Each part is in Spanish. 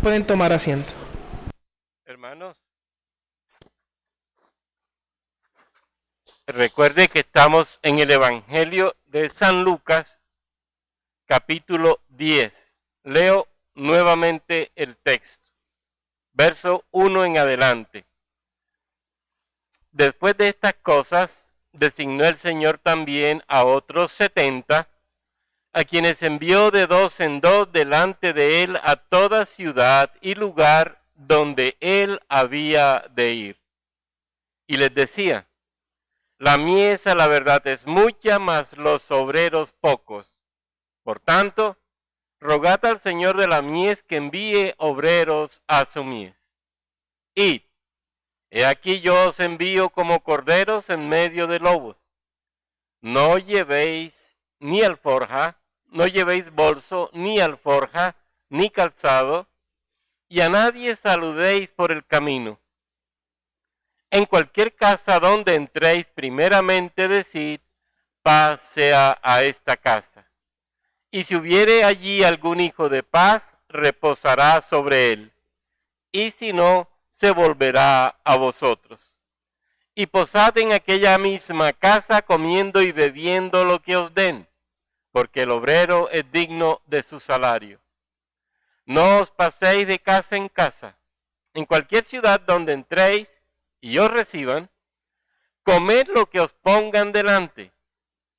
Pueden tomar asiento. Hermanos, recuerde que estamos en el Evangelio de San Lucas, capítulo 10. Leo nuevamente el texto, verso 1 en adelante. Después de estas cosas, designó el Señor también a otros 70, a quienes envió de 2 en 2 delante de él a toda ciudad y lugar donde él había de ir. Y les decía: la mies a la verdad es mucha, mas los obreros pocos. Por tanto, rogad al Señor de la mies que envíe obreros a su mies. Id, he aquí yo os envío como corderos en medio de lobos. No llevéis ni alforja, no llevéis bolso, ni alforja, ni calzado, y a nadie saludéis por el camino. En cualquier casa donde entréis, primeramente decid: paz sea a esta casa. Y si hubiere allí algún hijo de paz, reposará sobre él, y si no, se volverá a vosotros. Y posad en aquella misma casa, comiendo y bebiendo lo que os den, porque el obrero es digno de su salario. No os paséis de casa en casa. En cualquier ciudad donde entréis y os reciban, comed lo que os pongan delante,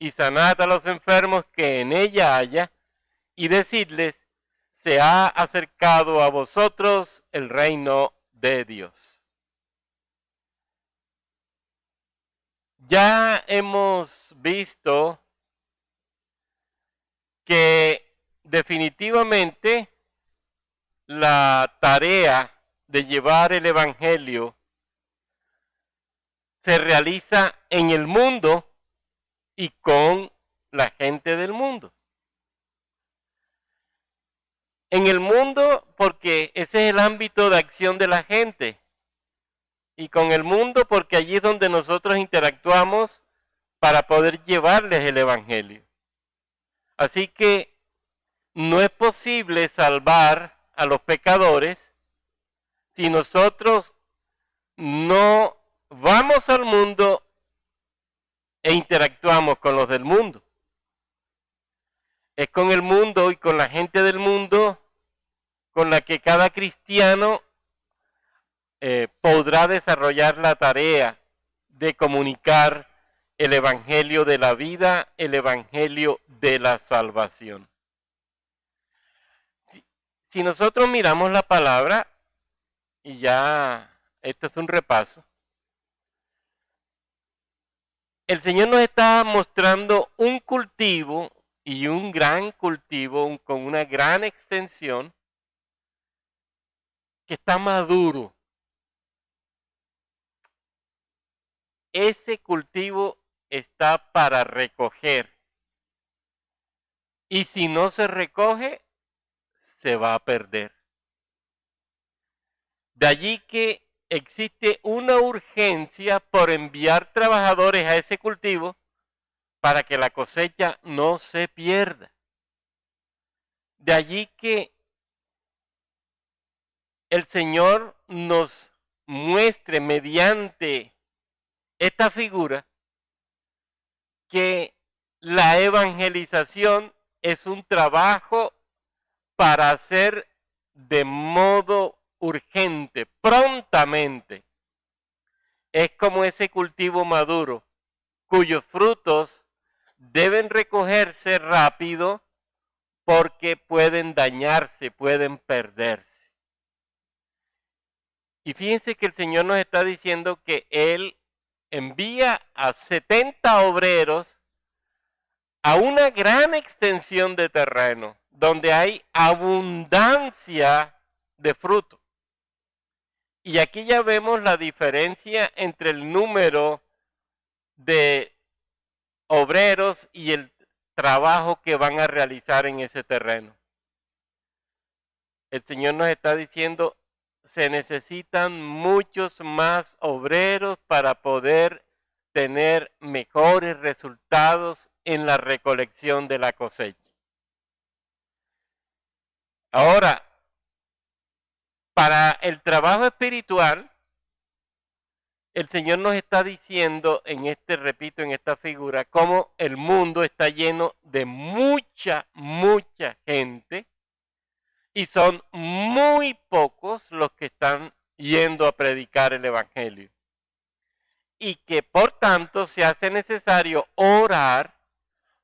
y sanad a los enfermos que en ella haya, y decidles: se ha acercado a vosotros el reino de Dios. Ya hemos visto que definitivamente la tarea de llevar el Evangelio se realiza en el mundo y con la gente del mundo. En el mundo, porque ese es el ámbito de acción de la gente. Y con el mundo, porque allí es donde nosotros interactuamos para poder llevarles el Evangelio. Así que no es posible salvar a los pecadores si nosotros no vamos al mundo e interactuamos con los del mundo. Es con el mundo y con la gente del mundo con la que cada cristiano podrá desarrollar la tarea de comunicar el Evangelio de la vida, el Evangelio de la salvación. Si nosotros miramos la palabra, y ya esto es un repaso, el Señor nos está mostrando un cultivo, y un gran cultivo con una gran extensión, que está maduro. Ese cultivo está para recoger. Y si no se recoge, se va a perder. De allí que existe una urgencia por enviar trabajadores a ese cultivo para que la cosecha no se pierda. De allí que el Señor nos muestre mediante esta figura que la evangelización es un trabajo para hacer de modo urgente, prontamente. Es como ese cultivo maduro, cuyos frutos deben recogerse rápido porque pueden dañarse, pueden perderse. Y fíjense que el Señor nos está diciendo que Él envía a 70 obreros a una gran extensión de terreno donde hay abundancia de fruto. Y aquí ya vemos la diferencia entre el número de obreros y el trabajo que van a realizar en ese terreno. El Señor nos está diciendo: se necesitan muchos más obreros para poder tener mejores resultados en la recolección de la cosecha. Ahora, para el trabajo espiritual, el Señor nos está diciendo repito, en esta figura, cómo el mundo está lleno de mucha gente y son muy pocos los que están yendo a predicar el Evangelio. Y que por tanto se hace necesario orar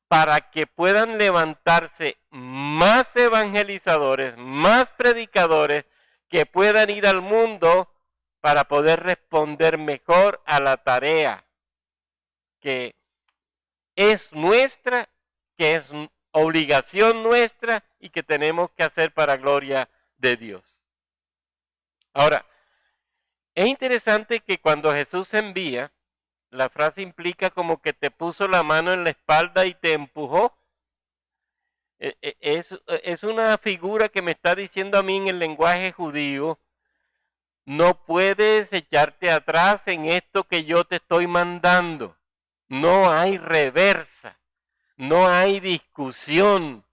para que puedan levantarse más evangelizadores, más predicadores, que puedan ir al mundo para poder responder mejor a la tarea que es nuestra, que es obligación nuestra y que tenemos que hacer para gloria de Dios. Ahora, es interesante que cuando Jesús envía, la frase implica como que te puso la mano en la espalda y te empujó. Es una figura que me está diciendo a mí en el lenguaje judío: no puedes echarte atrás en esto que yo te estoy mandando. No hay reversa, no hay discusión,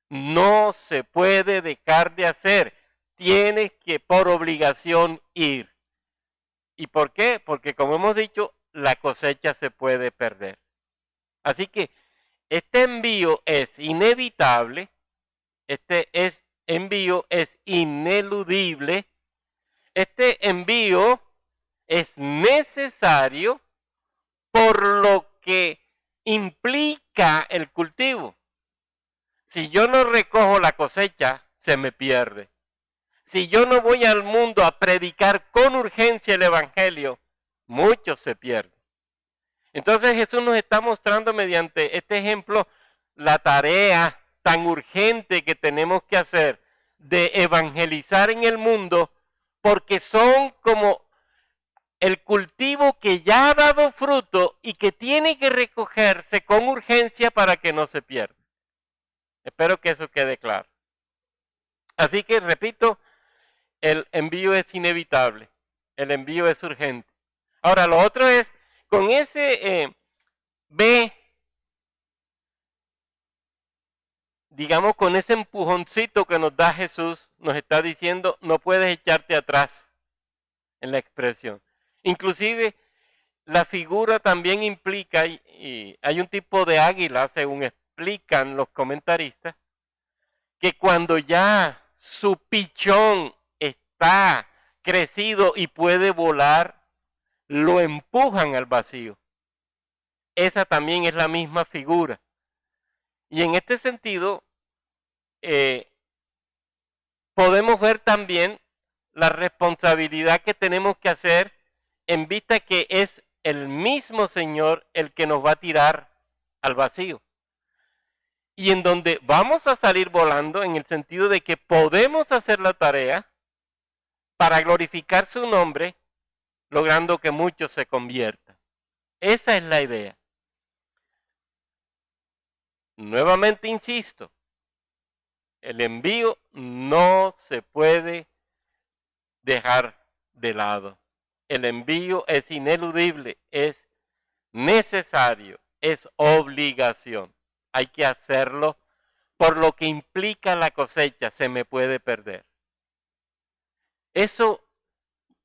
no se puede dejar de hacer. Tienes que por obligación ir. ¿Y por qué? Porque como hemos dicho, la cosecha se puede perder. Así que este envío es inevitable, envío es ineludible, este envío es necesario por lo que implica el cultivo. Si yo no recojo la cosecha, se me pierde. Si yo no voy al mundo a predicar con urgencia el Evangelio, muchos se pierden. Entonces Jesús nos está mostrando mediante este ejemplo la tarea tan urgente que tenemos que hacer de evangelizar en el mundo, porque son como el cultivo que ya ha dado fruto y que tiene que recogerse con urgencia para que no se pierda. Espero que eso quede claro. Así que repito, el envío es inevitable, el envío es urgente. Ahora, lo otro es, con ese digamos, con ese empujoncito que nos da Jesús, nos está diciendo: no puedes echarte atrás en la expresión. Inclusive, la figura también implica, y hay un tipo de águila, según explican los comentaristas, que cuando ya su pichón está crecido y puede volar, lo empujan al vacío. Esa también es la misma figura. Y en este sentido, podemos ver también la responsabilidad que tenemos que hacer en vista que es el mismo Señor el que nos va a tirar al vacío. Y en donde vamos a salir volando en el sentido de que podemos hacer la tarea para glorificar su nombre, logrando que muchos se conviertan. Esa es la idea. Nuevamente insisto, el envío no se puede dejar de lado. El envío es ineludible, es necesario, es obligación. Hay que hacerlo por lo que implica la cosecha, se me puede perder. Eso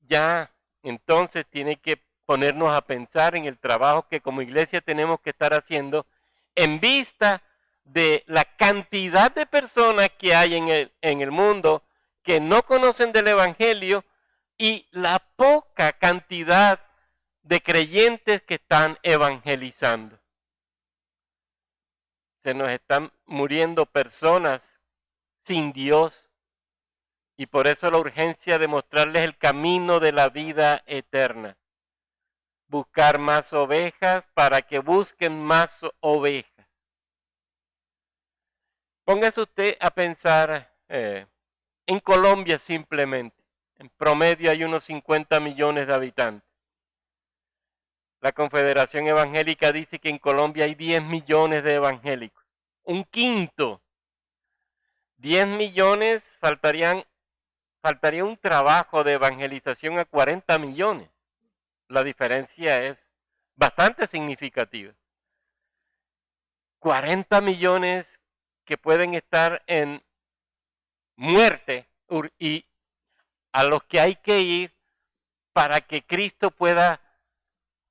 ya entonces tiene que ponernos a pensar en el trabajo que como iglesia tenemos que estar haciendo en vista de la cantidad de personas que hay en el mundo que no conocen del Evangelio y la poca cantidad de creyentes que están evangelizando. Se nos están muriendo personas sin Dios y por eso la urgencia de mostrarles el camino de la vida eterna. Buscar más ovejas para que busquen más ovejas. Póngase usted a pensar en Colombia simplemente. En promedio hay unos 50 millones de habitantes. La Confederación Evangélica dice que en Colombia hay 10 millones de evangélicos. Un quinto. 10 millones faltaría un trabajo de evangelización a 40 millones. La diferencia es bastante significativa. 40 millones que pueden estar en muerte y a los que hay que ir para que Cristo pueda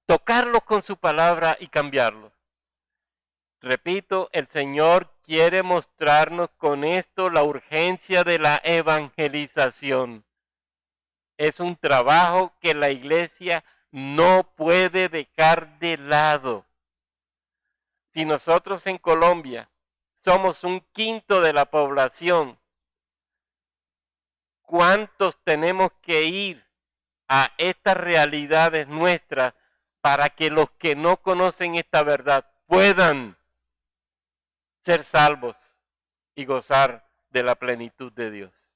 tocarlos con su palabra y cambiarlos. Repito, el Señor quiere mostrarnos con esto la urgencia de la evangelización. Es un trabajo que la iglesia no puede dejar de lado. Si nosotros en Colombia somos 1/5 de la población, ¿cuántos tenemos que ir a estas realidades nuestras para que los que no conocen esta verdad puedan ser salvos y gozar de la plenitud de Dios?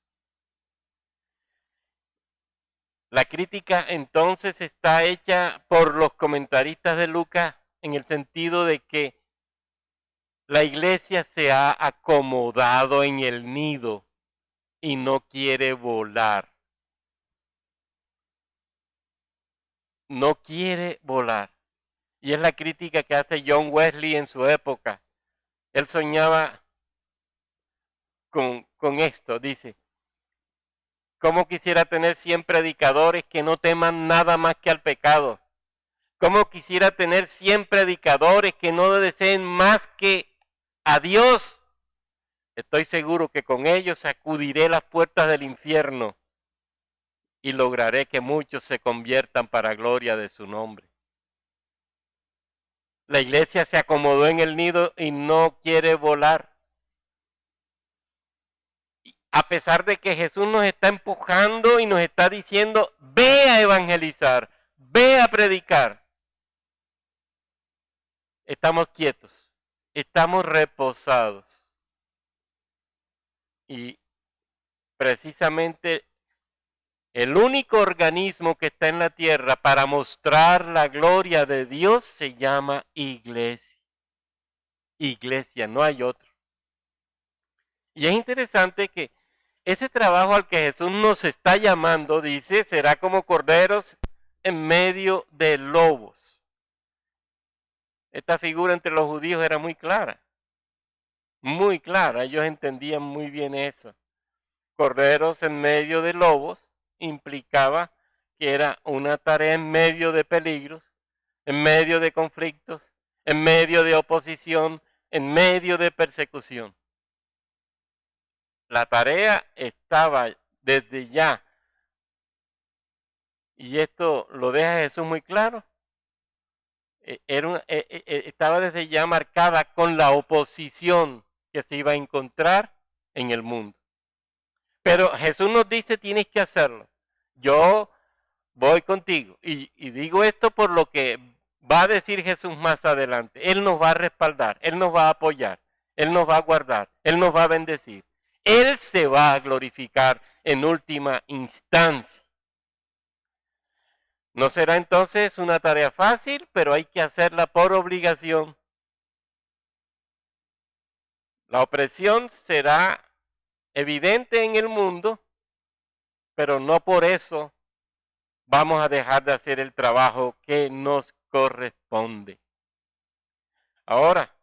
La crítica entonces está hecha por los comentaristas de Lucas en el sentido de que la iglesia se ha acomodado en el nido y no quiere volar. No quiere volar. Y es la crítica que hace John Wesley en su época. Él soñaba con esto, dice, ¿cómo quisiera tener 100 predicadores que no teman nada más que al pecado? ¿Cómo quisiera tener 100 predicadores que no deseen más que a Dios? Estoy seguro que con ellos sacudiré las puertas del infierno y lograré que muchos se conviertan para gloria de su nombre. La iglesia se acomodó en el nido y no quiere volar. A pesar de que Jesús nos está empujando y nos está diciendo, ve a evangelizar, ve a predicar. Estamos quietos, estamos reposados. Y precisamente el único organismo que está en la tierra para mostrar la gloria de Dios se llama iglesia. Iglesia, no hay otro. Y es interesante que ese trabajo al que Jesús nos está llamando, dice, será como corderos en medio de lobos. Esta figura entre los judíos era muy clara. Muy clara, ellos entendían muy bien eso. Corderos en medio de lobos implicaba que era una tarea en medio de peligros, en medio de conflictos, en medio de oposición, en medio de persecución. La tarea estaba desde ya, y esto lo deja Jesús muy claro, estaba desde ya marcada con la oposición que se iba a encontrar en el mundo. Pero Jesús nos dice, tienes que hacerlo. Yo voy contigo. Y digo esto por lo que va a decir Jesús más adelante. Él nos va a respaldar, Él nos va a apoyar, Él nos va a guardar, Él nos va a bendecir. Él se va a glorificar en última instancia. No será entonces una tarea fácil, pero hay que hacerla por obligación. La opresión será evidente en el mundo, pero no por eso vamos a dejar de hacer el trabajo que nos corresponde. Ahora,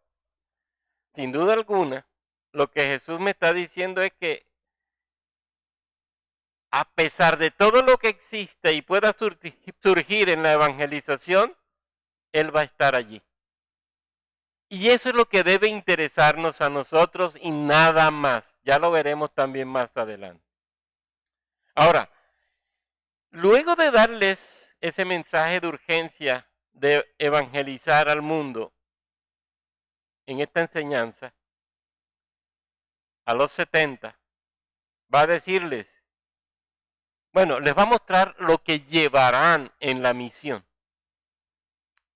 sin duda alguna, lo que Jesús me está diciendo es que a pesar de todo lo que existe y pueda surgir en la evangelización, Él va a estar allí. Y eso es lo que debe interesarnos a nosotros y nada más. Ya lo veremos también más adelante. Ahora, luego de darles ese mensaje de urgencia de evangelizar al mundo en esta enseñanza, a los 70, va a decirles, bueno, les va a mostrar lo que llevarán en la misión.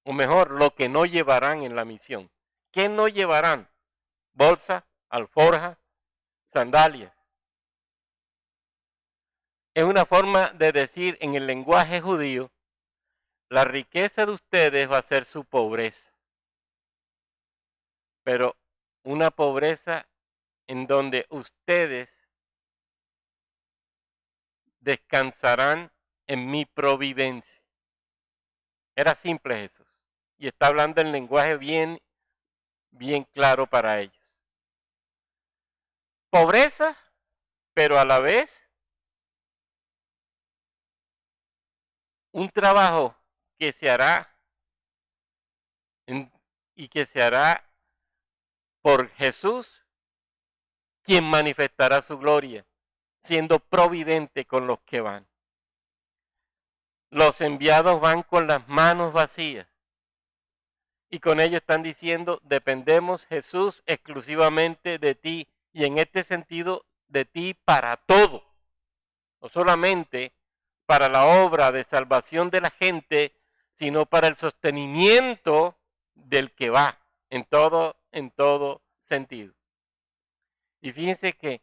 O mejor, lo que no llevarán en la misión. ¿Qué no llevarán? Bolsa, alforja, sandalias. Es una forma de decir en el lenguaje judío, la riqueza de ustedes va a ser su pobreza. Pero una pobreza en donde ustedes descansarán en mi providencia. Era simple Jesús. Y está hablando en lenguaje bien claro para ellos. Pobreza, pero a la vez un trabajo que se hará y que se hará por Jesús, quien manifestará su gloria, siendo providente con los que van. Los enviados van con las manos vacías y con ello están diciendo, dependemos Jesús exclusivamente de ti y en este sentido de ti para todo, no solamente para la obra de salvación de la gente, sino para el sostenimiento del que va en todo sentido. Y fíjense que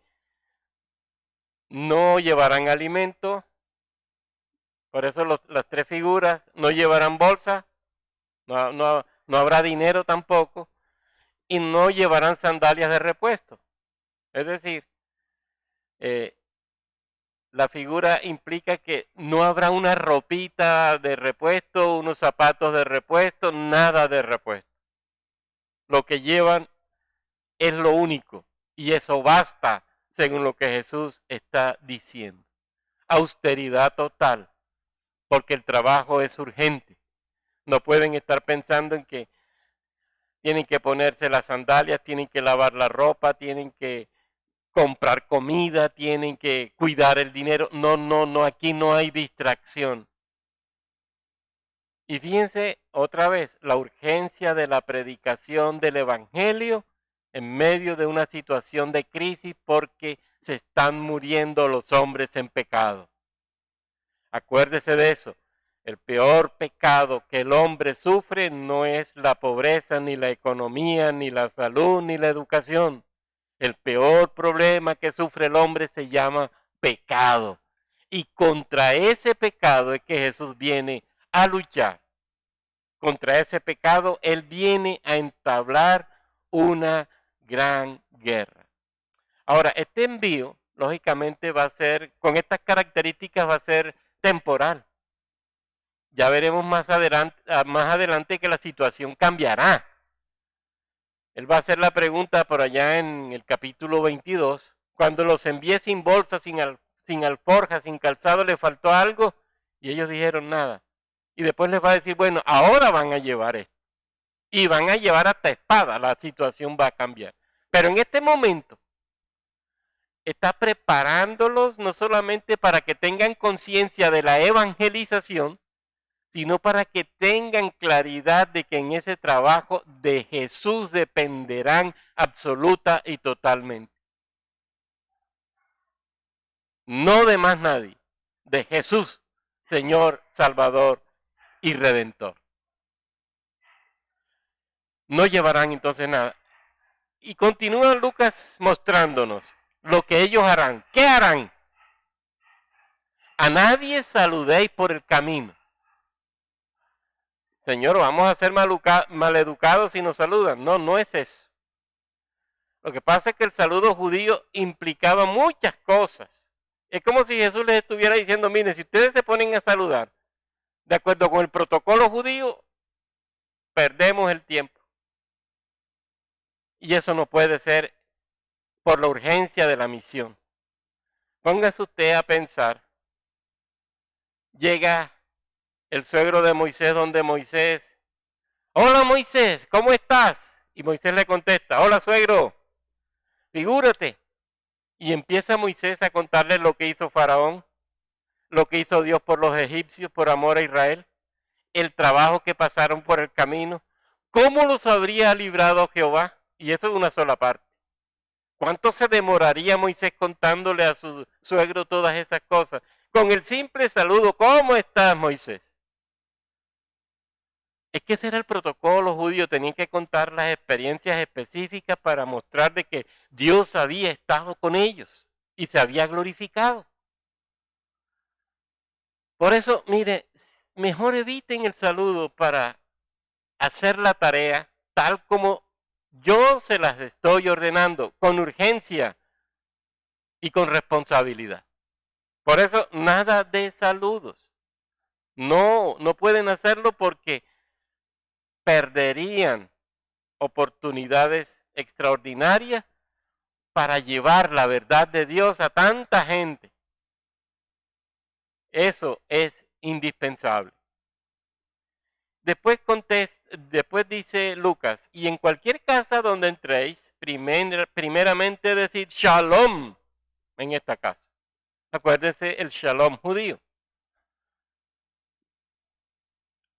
no llevarán alimento, por eso las tres figuras no llevarán bolsa, no habrá dinero tampoco, y no llevarán sandalias de repuesto. Es decir, la figura implica que no habrá una ropita de repuesto, unos zapatos de repuesto, nada de repuesto. Lo que llevan es lo único, y eso basta, según lo que Jesús está diciendo. Austeridad total, porque el trabajo es urgente. No pueden estar pensando en que tienen que ponerse las sandalias, tienen que lavar la ropa, tienen que comprar comida, tienen que cuidar el dinero. No, aquí no hay distracción. Y fíjense otra vez la urgencia de la predicación del Evangelio en medio de una situación de crisis porque se están muriendo los hombres en pecado. Acuérdese de eso. El peor pecado que el hombre sufre no es la pobreza, ni la economía, ni la salud, ni la educación. El peor problema que sufre el hombre se llama pecado. Y contra ese pecado es que Jesús viene a luchar. Contra ese pecado Él viene a entablar una gran guerra. Ahora, este envío, lógicamente, va a ser, con estas características, va a ser temporal. Ya veremos más adelante que la situación cambiará. Él va a hacer la pregunta por allá en el capítulo 22. Cuando los envié sin bolsa, sin alforja, sin calzado, ¿le faltó algo? Y ellos dijeron nada. Y después les va a decir, bueno, ahora van a llevar esto. Y van a llevar hasta espada, la situación va a cambiar. Pero en este momento está preparándolos no solamente para que tengan conciencia de la evangelización, sino para que tengan claridad de que en ese trabajo de Jesús dependerán absoluta y totalmente. No de más nadie, de Jesús, Señor, Salvador y Redentor. No llevarán entonces nada. Y continúa Lucas mostrándonos lo que ellos harán. ¿Qué harán? A nadie saludéis por el camino. Señor, vamos a ser maleducados si nos saludan. No es eso. Lo que pasa es que el saludo judío implicaba muchas cosas. Es como si Jesús les estuviera diciendo, miren, si ustedes se ponen a saludar, de acuerdo con el protocolo judío, perdemos el tiempo. Y eso no puede ser por la urgencia de la misión. Póngase usted a pensar, llega el suegro de Moisés donde Moisés, hola Moisés, ¿cómo estás? Y Moisés le contesta, hola suegro, figúrate. Y empieza Moisés a contarle lo que hizo Faraón, lo que hizo Dios por los egipcios por amor a Israel, el trabajo que pasaron por el camino, cómo los habría librado Jehová. Y eso es una sola parte. ¿Cuánto se demoraría Moisés contándole a su suegro todas esas cosas? Con el simple saludo, ¿cómo estás, Moisés? Es que ese era el protocolo judío, tenían que contar las experiencias específicas para mostrar de que Dios había estado con ellos y se había glorificado. Por eso, mire, mejor eviten el saludo para hacer la tarea tal como yo se las estoy ordenando, con urgencia y con responsabilidad. Por eso, nada de saludos. No pueden hacerlo porque perderían oportunidades extraordinarias para llevar la verdad de Dios a tanta gente. Eso es indispensable. Después dice Lucas, y en cualquier casa donde entréis, primeramente decid shalom en esta casa. Acuérdense el shalom judío.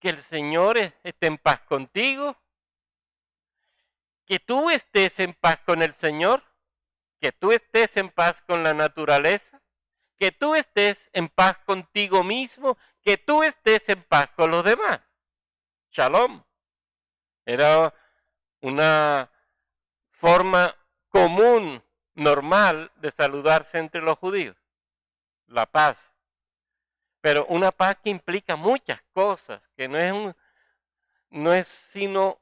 Que el Señor esté en paz contigo, que tú estés en paz con el Señor, que tú estés en paz con la naturaleza, que tú estés en paz contigo mismo, que tú estés en paz con los demás. Shalom. Era una forma común, normal, de saludarse entre los judíos. La paz. Pero una paz que implica muchas cosas, que no es sino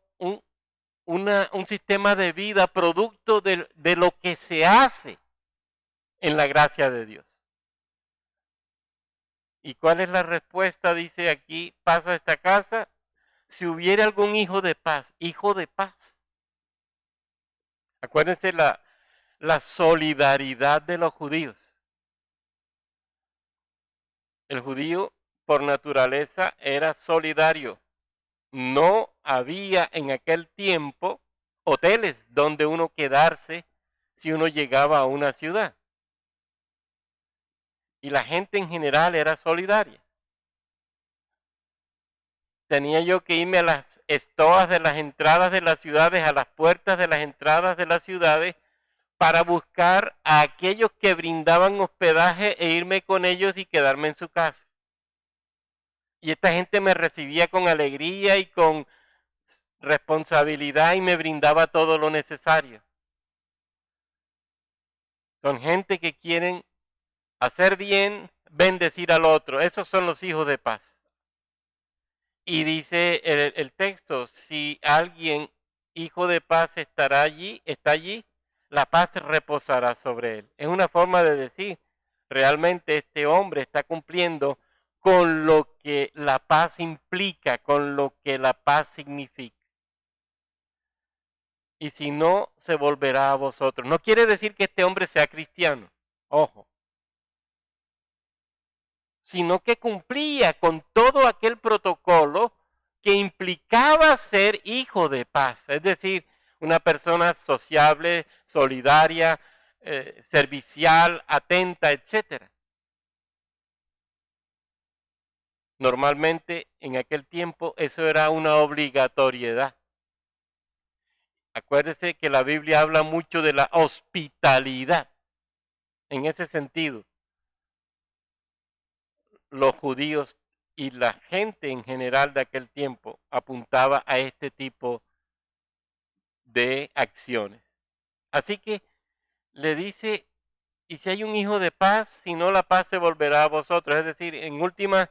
un sistema de vida producto de lo que se hace en la gracia de Dios. ¿Y cuál es la respuesta? Dice aquí, pasa a esta casa, si hubiera algún hijo de paz. Acuérdense la solidaridad de los judíos. El judío, por naturaleza, era solidario. No había en aquel tiempo hoteles donde uno quedarse si uno llegaba a una ciudad. Y la gente en general era solidaria. Tenía yo que irme a las estoas de las entradas de las ciudades, a las puertas de las entradas de las ciudades, para buscar a aquellos que brindaban hospedaje e irme con ellos y quedarme en su casa. Y esta gente me recibía con alegría y con responsabilidad y me brindaba todo lo necesario. Son gente que quieren hacer bien, bendecir al otro. Esos son los hijos de paz. Y dice el texto, si alguien, hijo de paz, está allí, la paz reposará sobre él. Es una forma de decir, realmente este hombre está cumpliendo con lo que la paz implica, con lo que la paz significa. Y si no, se volverá a vosotros. No quiere decir que este hombre sea cristiano, ojo, sino que cumplía con todo aquel protocolo que implicaba ser hijo de paz, es decir, una persona sociable, solidaria, servicial, atenta, etc. Normalmente en aquel tiempo eso era una obligatoriedad. Acuérdese que la Biblia habla mucho de la hospitalidad. En ese sentido, los judíos y la gente en general de aquel tiempo apuntaba a este tipo de acciones. Así que le dice, y si hay un hijo de paz, si no la paz se volverá a vosotros. Es decir, en última,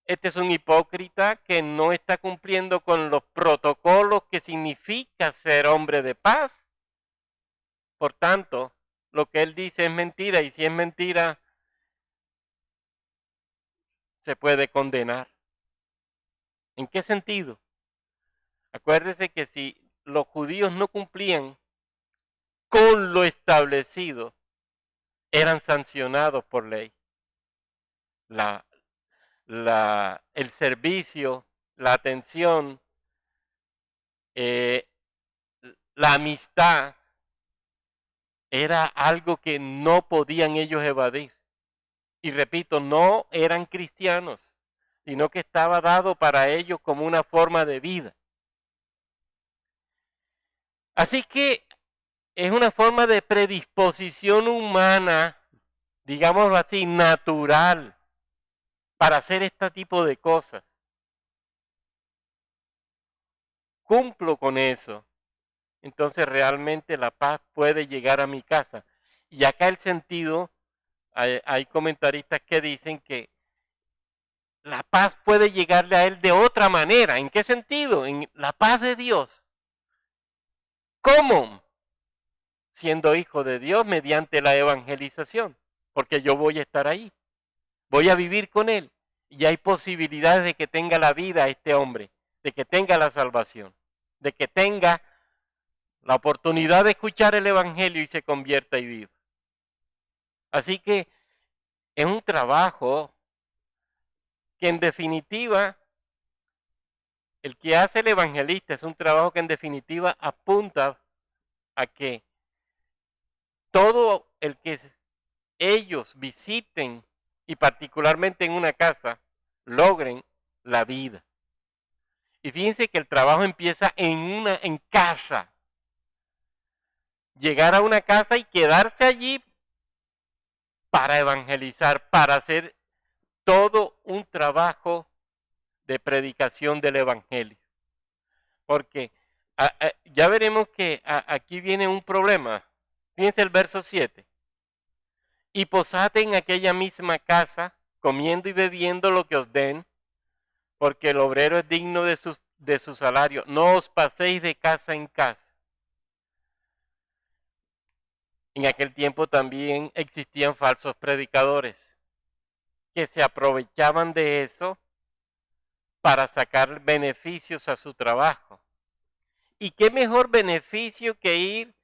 este es un hipócrita que no está cumpliendo con los protocolos que significa ser hombre de paz. Por tanto, lo que él dice es mentira, y si es mentira, se puede condenar. ¿En qué sentido? Acuérdese que si los judíos no cumplían con lo establecido, eran sancionados por ley. El servicio, la atención, eh, la amistad, era algo que no podían ellos evadir. Y repito, no eran cristianos, sino que estaba dado para ellos como una forma de vida. Así que es una forma de predisposición humana, digámoslo así, natural, para hacer este tipo de cosas. Cumplo con eso. Entonces realmente la paz puede llegar a mi casa. Y acá el sentido, hay comentaristas que dicen que la paz puede llegarle a él de otra manera. ¿En qué sentido? En la paz de Dios. ¿Cómo? Siendo hijo de Dios mediante la evangelización. Porque yo voy a estar ahí. Voy a vivir con él. Y hay posibilidades de que tenga la vida este hombre. De que tenga la salvación. De que tenga la oportunidad de escuchar el evangelio y se convierta y viva. Así que es un trabajo que en definitiva, el que hace el evangelista es un trabajo que en definitiva apunta a que todo el que ellos visiten, y particularmente en una casa, logren la vida. Y fíjense que el trabajo empieza en casa. Llegar a una casa y quedarse allí para evangelizar, para hacer todo un trabajo de predicación del evangelio. Porque ya veremos que aquí viene un problema. Fíjense el verso 7. Y posad en aquella misma casa, comiendo y bebiendo lo que os den, porque el obrero es digno de su salario. No os paséis de casa en casa. En aquel tiempo también existían falsos predicadores que se aprovechaban de eso para sacar beneficios a su trabajo. ¿Y qué mejor beneficio que ir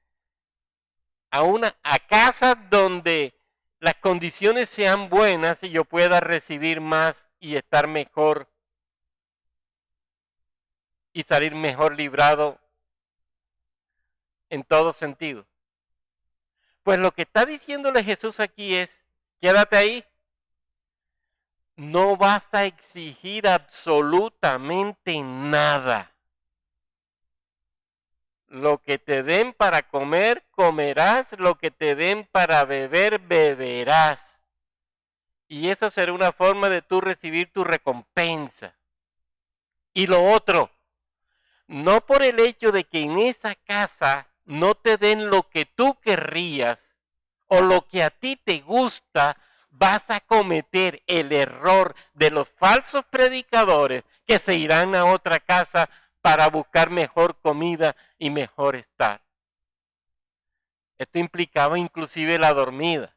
a casa donde las condiciones sean buenas y yo pueda recibir más y estar mejor y salir mejor librado en todo sentido? Pues lo que está diciéndole Jesús aquí es, quédate ahí. No vas a exigir absolutamente nada. Lo que te den para comer, comerás. Lo que te den para beber, beberás. Y esa será una forma de tú recibir tu recompensa. Y lo otro, no por el hecho de que en esa casa no te den lo que tú querrías o lo que a ti te gusta, vas a cometer el error de los falsos predicadores que se irán a otra casa para buscar mejor comida y mejor estar. Esto implicaba inclusive la dormida.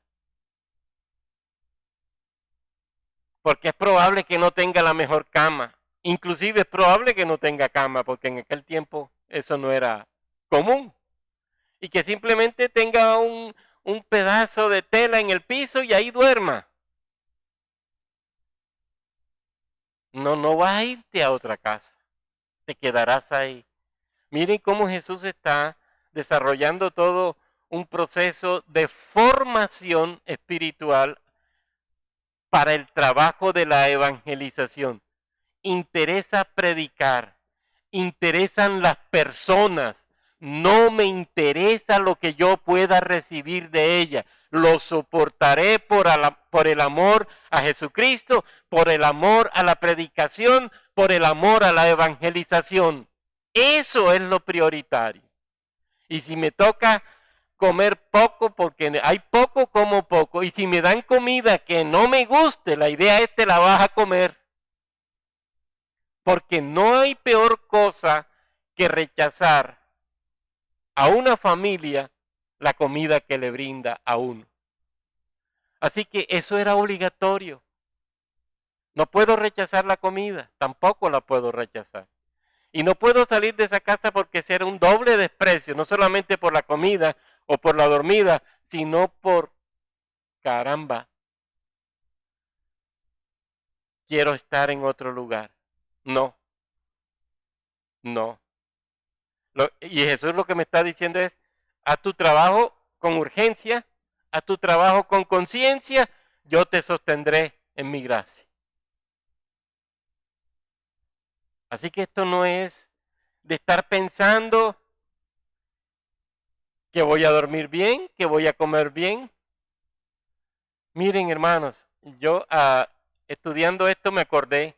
Porque es probable que no tenga la mejor cama. Inclusive es probable que no tenga cama, porque en aquel tiempo eso no era común. Y que simplemente tenga un pedazo de tela en el piso y ahí duerma. No vas a irte a otra casa. Te quedarás ahí. Miren cómo Jesús está desarrollando todo un proceso de formación espiritual para el trabajo de la evangelización. Interesa predicar, interesan las personas, no me interesa lo que yo pueda recibir de ella, lo soportaré por el amor a Jesucristo, por el amor a la predicación, por el amor a la evangelización. Eso es lo prioritario. Y si me toca comer poco, porque hay poco, como poco, y si me dan comida que no me guste, la idea es te la vas a comer. Porque no hay peor cosa que rechazar a una familia la comida que le brinda a uno. Así que eso era obligatorio. No puedo rechazar la comida, tampoco la puedo rechazar. Y no puedo salir de esa casa porque será un doble desprecio, no solamente por la comida o por la dormida, sino por, caramba, quiero estar en otro lugar. No, no. Y Jesús lo que me está diciendo es, haz tu trabajo con urgencia, haz tu trabajo con conciencia, yo te sostendré en mi gracia. Así que esto no es de estar pensando que voy a dormir bien, que voy a comer bien. Miren, hermanos, yo estudiando esto me acordé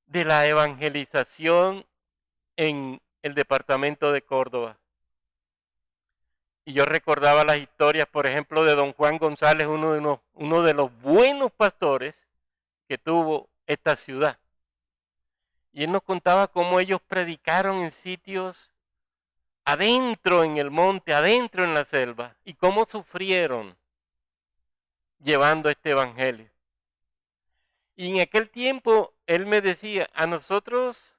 de la evangelización en el departamento de Córdoba. Y yo recordaba las historias, por ejemplo, de don Juan González, uno de los buenos pastores que tuvo esta ciudad. Y él nos contaba cómo ellos predicaron en sitios adentro en el monte, adentro en la selva, y cómo sufrieron llevando este evangelio. Y en aquel tiempo él me decía, a nosotros,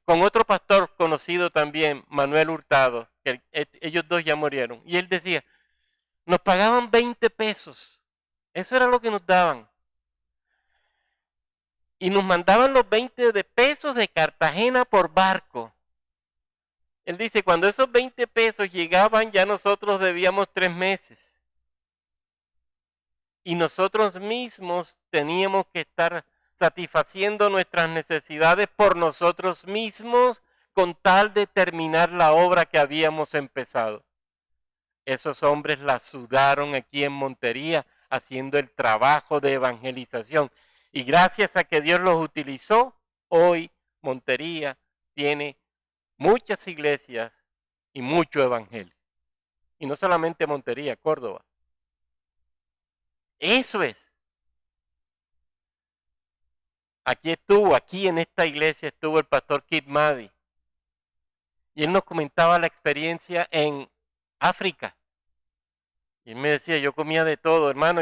con otro pastor conocido también, Manuel Hurtado, que ellos dos ya murieron, y él decía, nos pagaban 20 pesos, eso era lo que nos daban. y nos mandaban los 20 de pesos de Cartagena por barco. Él dice, cuando esos 20 pesos llegaban, ya nosotros debíamos 3 meses. Y nosotros mismos teníamos que estar satisfaciendo nuestras necesidades por nosotros mismos con tal de terminar la obra que habíamos empezado. Esos hombres la sudaron aquí en Montería haciendo el trabajo de evangelización. Y gracias a que Dios los utilizó, hoy Montería tiene muchas iglesias y mucho evangelio. Y no solamente Montería, Córdoba. Eso es. Aquí en esta iglesia estuvo el pastor Kid Maddy. Y él nos comentaba la experiencia en África. Y él me decía, yo comía de todo, hermano.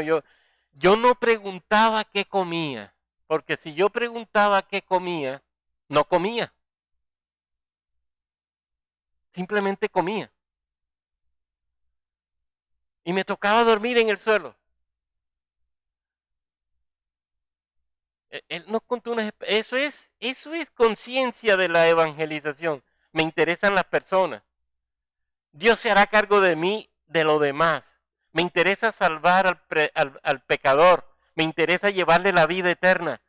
Yo no preguntaba qué comía. Porque si yo preguntaba qué comía, no comía. Simplemente comía. Y me tocaba dormir en el suelo. Él nos contó eso es conciencia de la evangelización. Me interesan las personas. Dios se hará cargo de mí, de lo demás. Me interesa salvar al pecador. Me interesa llevarle la vida eterna.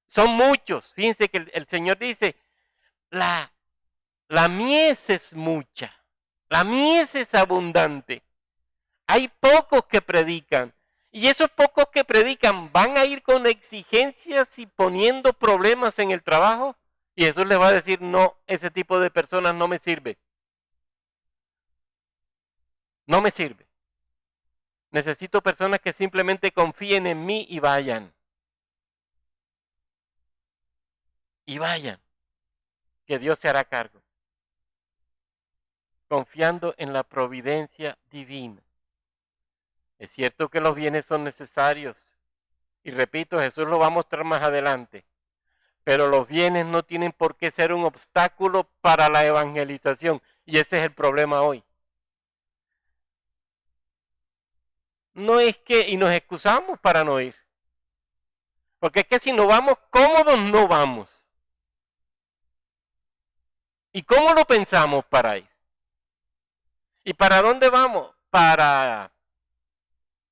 Son muchos. Fíjense que el Señor dice, la mies es mucha. La mies es abundante. Hay pocos que predican. Y esos pocos que predican van a ir con exigencias y poniendo problemas en el trabajo. Y Jesús les va a decir, no, ese tipo de personas no me sirve. No me sirve. Necesito personas que simplemente confíen en mí y vayan. Y vayan. Que Dios se hará cargo. Confiando en la providencia divina. Es cierto que los bienes son necesarios. Y repito, Jesús lo va a mostrar más adelante. Pero los bienes no tienen por qué ser un obstáculo para la evangelización. Y ese es el problema hoy. No es que, y nos excusamos para no ir. Porque es que si no vamos cómodos, no vamos. ¿Y cómo lo pensamos para ir? ¿Y para dónde vamos? Para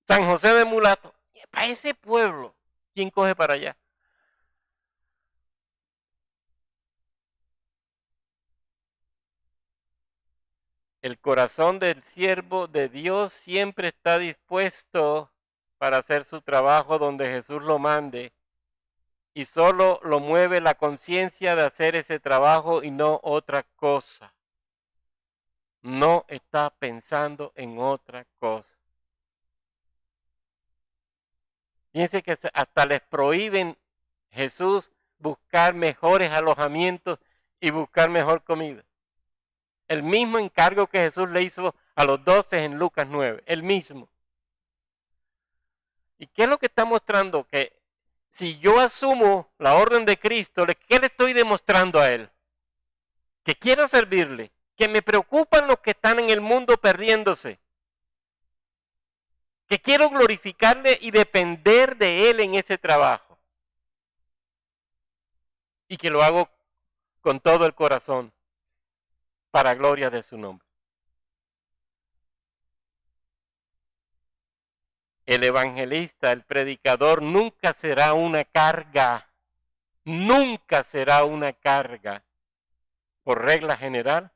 San José de Mulato. Para ese pueblo. ¿Quién coge para allá? El corazón del siervo de Dios siempre está dispuesto para hacer su trabajo donde Jesús lo mande. Y solo lo mueve la conciencia de hacer ese trabajo y no otra cosa. No está pensando en otra cosa. Fíjense que hasta les prohíben Jesús buscar mejores alojamientos y buscar mejor comida. El mismo encargo que Jesús le hizo a los 12 en Lucas 9, el mismo. ¿Y qué es lo que está mostrando? Que si yo asumo la orden de Cristo, ¿qué le estoy demostrando a Él? Que quiero servirle, que me preocupan los que están en el mundo perdiéndose, que quiero glorificarle y depender de Él en ese trabajo. Y que lo hago con todo el corazón, para gloria de su nombre. El evangelista, el predicador, nunca será una carga, nunca será una carga, por regla general,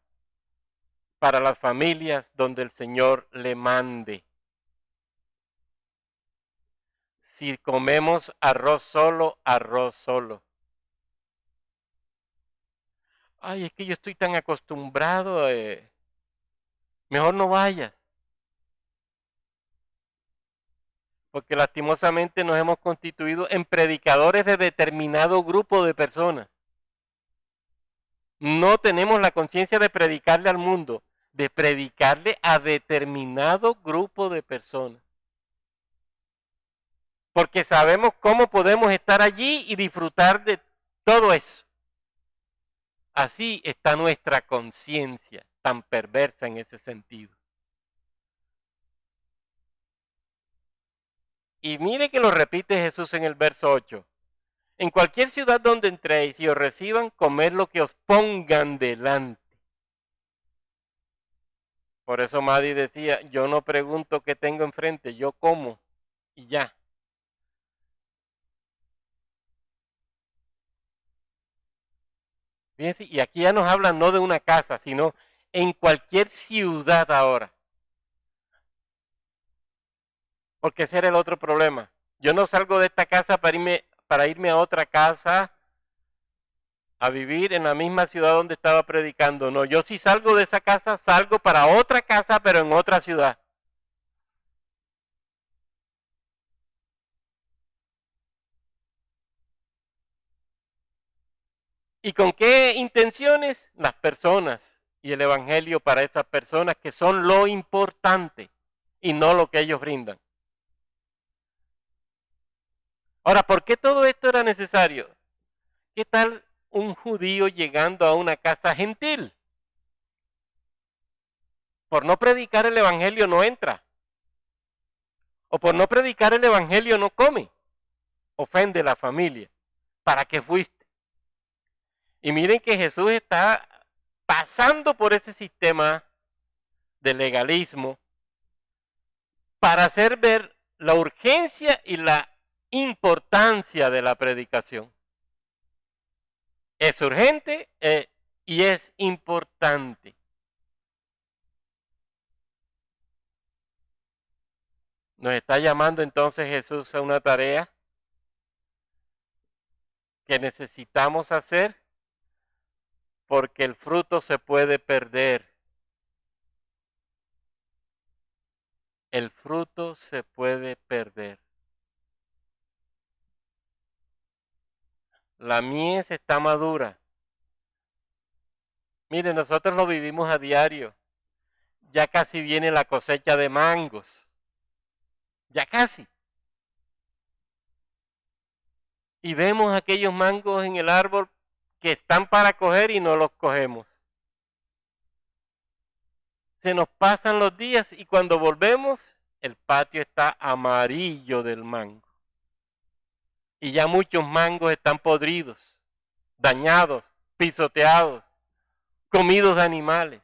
para las familias donde el Señor le mande. Si comemos arroz solo, arroz solo. Ay, es que yo estoy tan acostumbrado, mejor no vayas. Porque lastimosamente nos hemos constituido en predicadores de determinado grupo de personas. No tenemos la conciencia de predicarle al mundo, de predicarle a determinado grupo de personas. Porque sabemos cómo podemos estar allí y disfrutar de todo eso. Así está nuestra conciencia tan perversa en ese sentido. Y mire que lo repite Jesús en el verso 8. En cualquier ciudad donde entréis y os reciban, comed lo que os pongan delante. Por eso Maddy decía, yo no pregunto qué tengo enfrente, yo como y ya. Fíjense, y aquí ya nos hablan no de una casa, sino en cualquier ciudad ahora. Porque ese era el otro problema. Yo no salgo de esta casa para irme a otra casa a vivir en la misma ciudad donde estaba predicando. No, yo si salgo de esa casa, salgo para otra casa, pero en otra ciudad. ¿Y con qué intenciones? Las personas y el evangelio para esas personas que son lo importante y no lo que ellos brindan. Ahora, ¿por qué todo esto era necesario? ¿Qué tal un judío llegando a una casa gentil? Por no predicar el evangelio no entra. O por no predicar el evangelio no come. Ofende a la familia. ¿Para qué fuiste? Y miren que Jesús está pasando por ese sistema de legalismo para hacer ver la urgencia y la importancia de la predicación. Es urgente y es importante. Nos está llamando entonces Jesús a una tarea que necesitamos hacer porque el fruto se puede perder. El fruto se puede perder. La mies está madura. Miren, nosotros lo vivimos a diario. Ya casi viene la cosecha de mangos. Ya casi. Y vemos aquellos mangos en el árbol que están para coger y no los cogemos. Se nos pasan los días y cuando volvemos, el patio está amarillo del mango. Y ya muchos mangos están podridos, dañados, pisoteados, comidos de animales.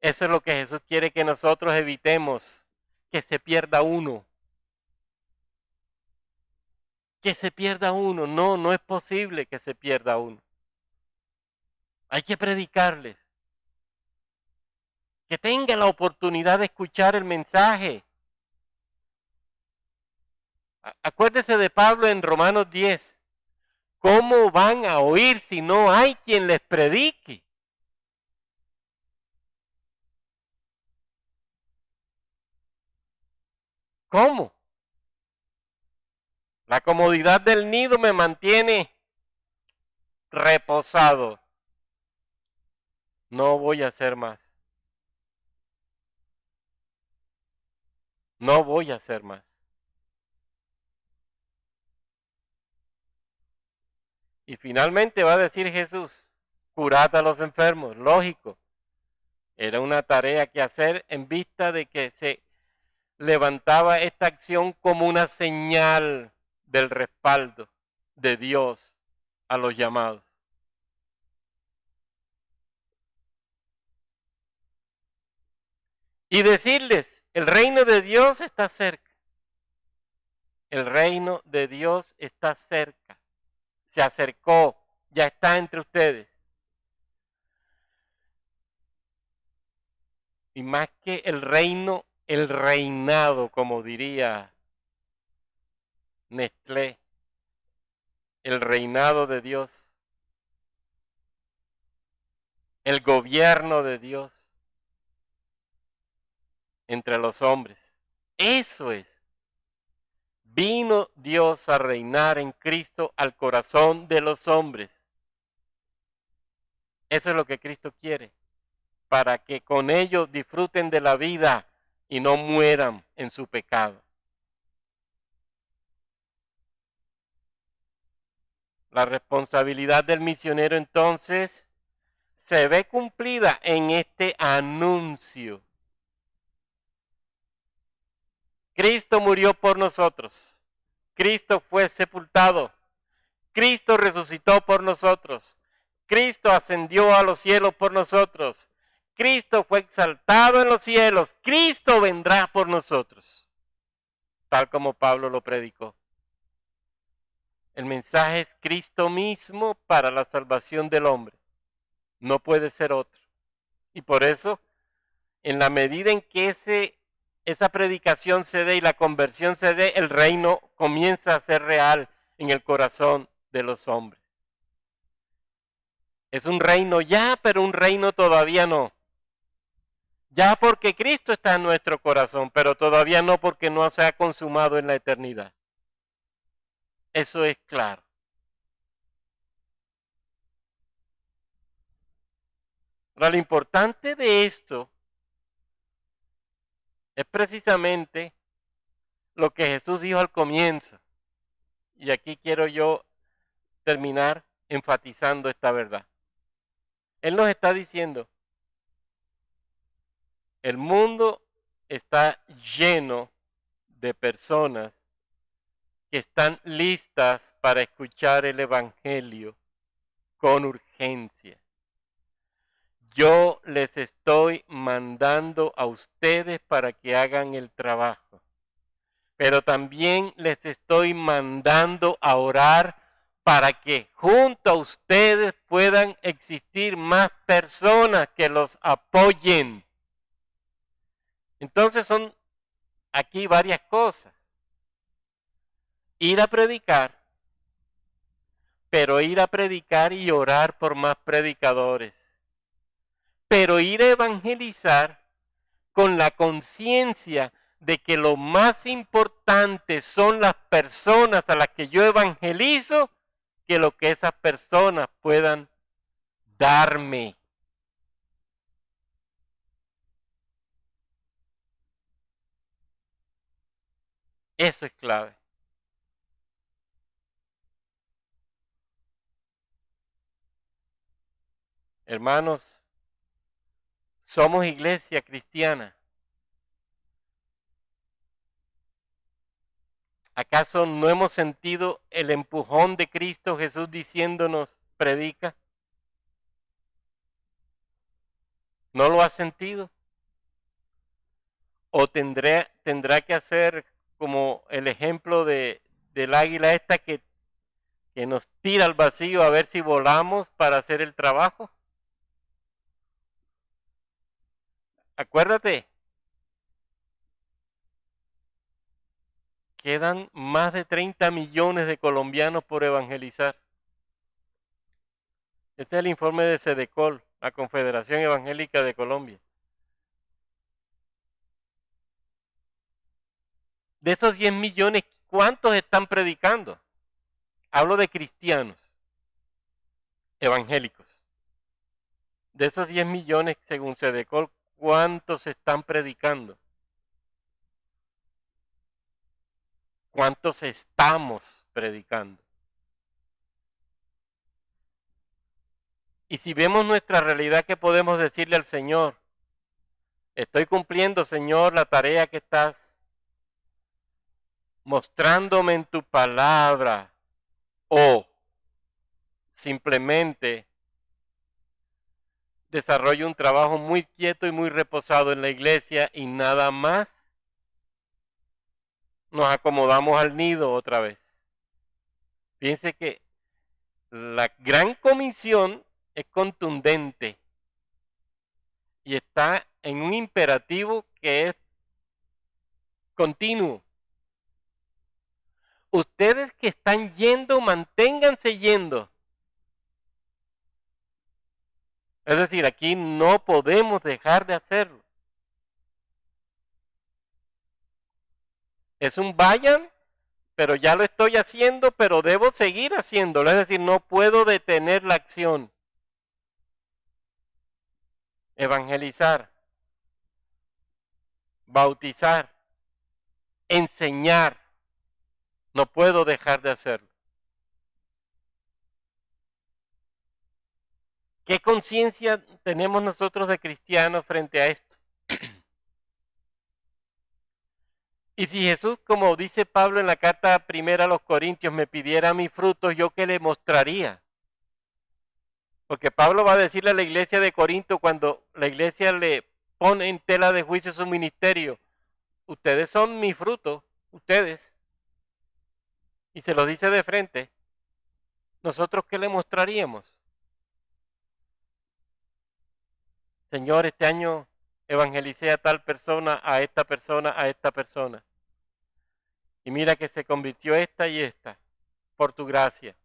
Eso es lo que Jesús quiere que nosotros evitemos, que se pierda uno. Que se pierda uno. No, no es posible que se pierda uno. Hay que predicarles. Que tenga la oportunidad de escuchar el mensaje. Acuérdese de Pablo en Romanos 10. ¿Cómo van a oír si no hay quien les predique? ¿Cómo? La comodidad del nido me mantiene reposado. No voy a hacer más. No voy a hacer más. Y finalmente va a decir Jesús, curad a los enfermos, lógico. Era una tarea que hacer en vista de que se levantaba esta acción como una señal del respaldo de Dios a los llamados. Y decirles, el reino de Dios está cerca. El reino de Dios está cerca. Se acercó, ya está entre ustedes. Y más que el reino, el reinado, como diría Nestlé, el reinado de Dios, el gobierno de Dios entre los hombres. Eso es. Vino Dios a reinar en Cristo al corazón de los hombres. Eso es lo que Cristo quiere, para que con ellos disfruten de la vida y no mueran en su pecado. La responsabilidad del misionero entonces se ve cumplida en este anuncio. Cristo murió por nosotros. Cristo fue sepultado. Cristo resucitó por nosotros. Cristo ascendió a los cielos por nosotros. Cristo fue exaltado en los cielos. Cristo vendrá por nosotros, tal como Pablo lo predicó. El mensaje es Cristo mismo para la salvación del hombre. No puede ser otro. Y por eso, en la medida en que esa predicación se dé y la conversión se dé, el reino comienza a ser real en el corazón de los hombres. Es un reino ya, pero un reino todavía no. Ya porque Cristo está en nuestro corazón, pero todavía no porque no se ha consumado en la eternidad. Eso es claro. Ahora, lo importante de esto es precisamente lo que Jesús dijo al comienzo. Y aquí quiero yo terminar enfatizando esta verdad. Él nos está diciendo, el mundo está lleno de personas que están listas para escuchar el Evangelio con urgencia. Yo les estoy mandando a ustedes para que hagan el trabajo, pero también les estoy mandando a orar para que junto a ustedes puedan existir más personas que los apoyen. Entonces son aquí varias cosas. Ir a predicar, pero ir a predicar y orar por más predicadores. Pero ir a evangelizar con la conciencia de que lo más importante son las personas a las que yo evangelizo que lo que esas personas puedan darme. Eso es clave. Hermanos, somos iglesia cristiana. ¿Acaso no hemos sentido el empujón de Cristo Jesús diciéndonos, predica? ¿No lo has sentido? ¿O tendrá que hacer como el ejemplo del águila esta que nos tira al vacío a ver si volamos para hacer el trabajo? Acuérdate, quedan más de 30 millones de colombianos por evangelizar. Este es el informe de Sedecol, la Confederación Evangélica de Colombia. De esos 10 millones, ¿cuántos están predicando? Hablo de cristianos evangélicos. De esos 10 millones, según Sedecol, ¿cuántos están predicando? ¿Cuántos estamos predicando? Y si vemos nuestra realidad, ¿qué podemos decirle al Señor? Estoy cumpliendo, Señor, la tarea que estás mostrándome en tu palabra. O simplemente desarrollo un trabajo muy quieto y muy reposado en la iglesia y nada más. Nos acomodamos al nido otra vez. Fíjense que la gran comisión es contundente y está en un imperativo que es continuo. Ustedes que están yendo, manténganse yendo. Es decir, aquí no podemos dejar de hacerlo. Es un vayan, pero ya lo estoy haciendo, pero debo seguir haciéndolo. Es decir, no puedo detener la acción. Evangelizar, bautizar, enseñar. No puedo dejar de hacerlo. ¿Qué conciencia tenemos nosotros de cristianos frente a esto? Y si Jesús, como dice Pablo en la carta primera a los Corintios, me pidiera mis frutos, ¿yo qué le mostraría? Porque Pablo va a decirle a la iglesia de Corinto cuando la iglesia le pone en tela de juicio su ministerio, ustedes son mi fruto, ustedes. Y se lo dice de frente. ¿Nosotros qué le mostraríamos? Señor, este año evangelicé a tal persona, a esta persona, a esta persona. Y mira que se convirtió esta y esta, por tu gracia.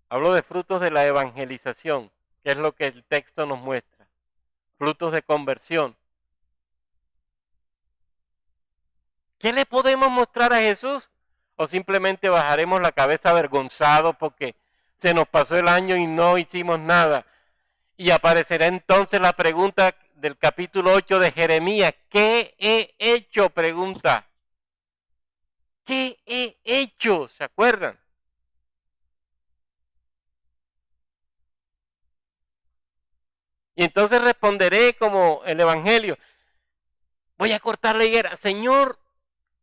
Hablo de frutos de la evangelización, que es lo que el texto nos muestra. Frutos de conversión. ¿Qué le podemos mostrar a Jesús? ¿O simplemente bajaremos la cabeza avergonzados porque se nos pasó el año y no hicimos nada? Y aparecerá entonces la pregunta del capítulo 8 de Jeremías. ¿Qué he hecho? Pregunta. ¿Qué he hecho? ¿Se acuerdan? Y entonces responderé como el Evangelio. Voy a cortar la higuera. Señor,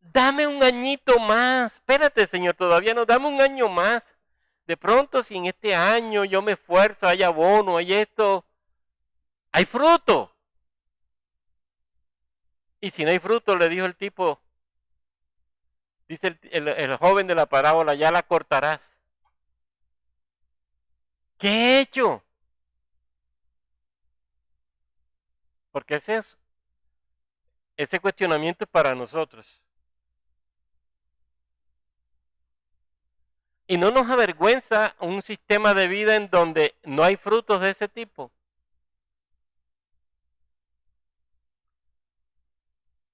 dame un añito más. Espérate, Señor, todavía no, dame un año más. De pronto, si en este año yo me esfuerzo, hay abono, hay esto, hay fruto. Y si no hay fruto, le dijo el tipo, dice el joven de la parábola, ya la cortarás. ¿Qué he hecho? Porque ese cuestionamiento es para nosotros. Y no nos avergüenza un sistema de vida en donde no hay frutos de ese tipo.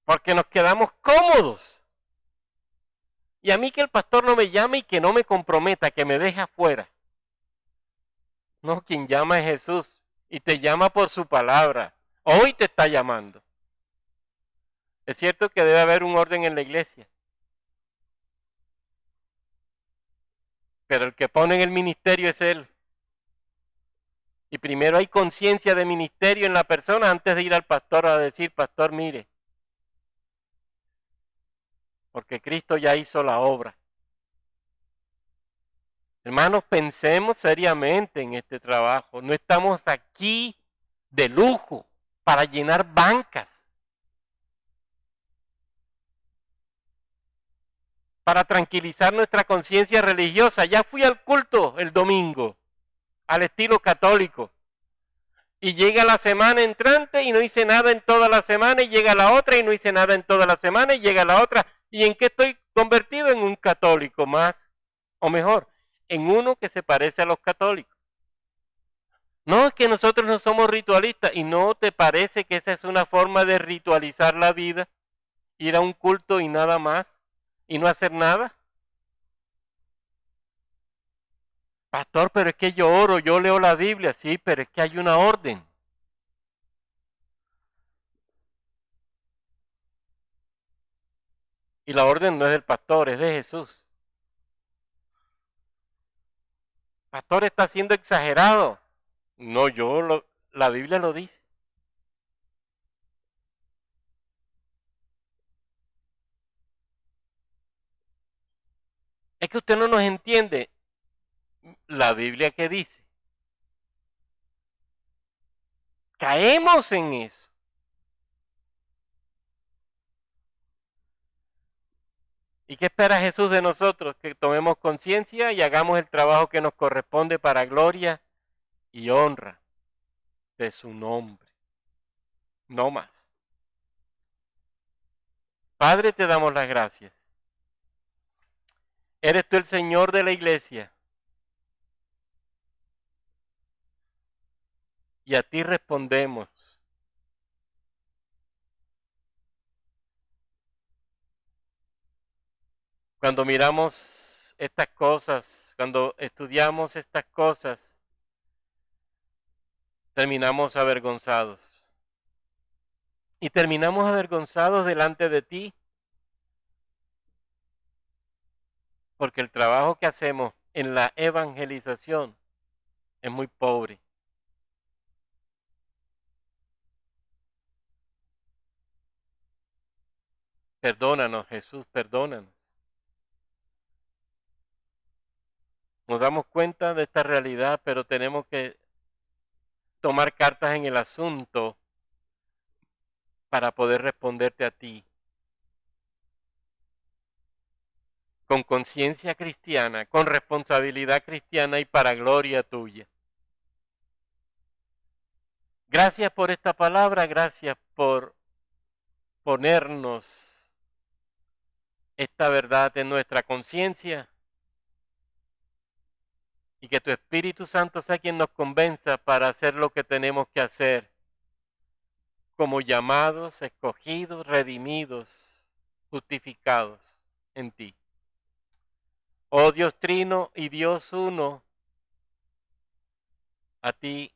Porque nos quedamos cómodos. Y a mí que el pastor no me llame y que no me comprometa, que me deje afuera. No, quien llama es Jesús y te llama por su palabra. Hoy te está llamando. Es cierto que debe haber un orden en la iglesia. Pero el que pone en el ministerio es Él. Y primero hay conciencia de ministerio en la persona antes de ir al pastor a decir, pastor, mire, porque Cristo ya hizo la obra. Hermanos, pensemos seriamente en este trabajo. No estamos aquí de lujo para llenar bancas, para tranquilizar nuestra conciencia religiosa. Ya fui al culto el domingo, al estilo católico. Y llega la semana entrante y no hice nada en toda la semana, y llega la otra y no hice nada en toda la semana, y llega la otra. ¿Y en qué estoy convertido? En un católico más, o mejor, en uno que se parece a los católicos. No, es que nosotros no somos ritualistas. ¿Y no te parece que esa es una forma de ritualizar la vida? Ir a un culto y nada más, y no hacer nada. Pastor, pero es que yo oro, yo leo la Biblia, sí, pero es que hay una orden. Y la orden no es del pastor, es de Jesús. Pastor, está siendo exagerado. No, la Biblia lo dice. Es que usted no nos entiende. La Biblia que dice. Caemos en eso. ¿Y qué espera Jesús de nosotros? Que tomemos conciencia y hagamos el trabajo que nos corresponde para gloria y honra de su nombre. No más. Padre, te damos las gracias. Eres tú el Señor de la iglesia. Y a ti respondemos. Cuando miramos estas cosas, cuando estudiamos estas cosas, terminamos avergonzados. Y terminamos avergonzados delante de ti, porque el trabajo que hacemos en la evangelización es muy pobre. Perdónanos, Jesús, perdónanos. Nos damos cuenta de esta realidad, pero tenemos que tomar cartas en el asunto para poder responderte a ti con conciencia cristiana, con responsabilidad cristiana y para gloria tuya. Gracias por esta palabra, gracias por ponernos esta verdad en nuestra conciencia y que tu Espíritu Santo sea quien nos convenza para hacer lo que tenemos que hacer como llamados, escogidos, redimidos, justificados en ti. Oh Dios Trino y Dios Uno, a ti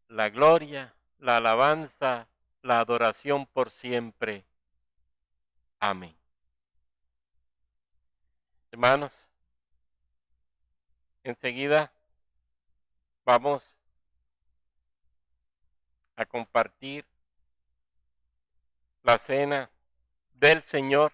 la gloria, la alabanza, la adoración por siempre. Amén. Hermanos, enseguida vamos a compartir la cena del Señor.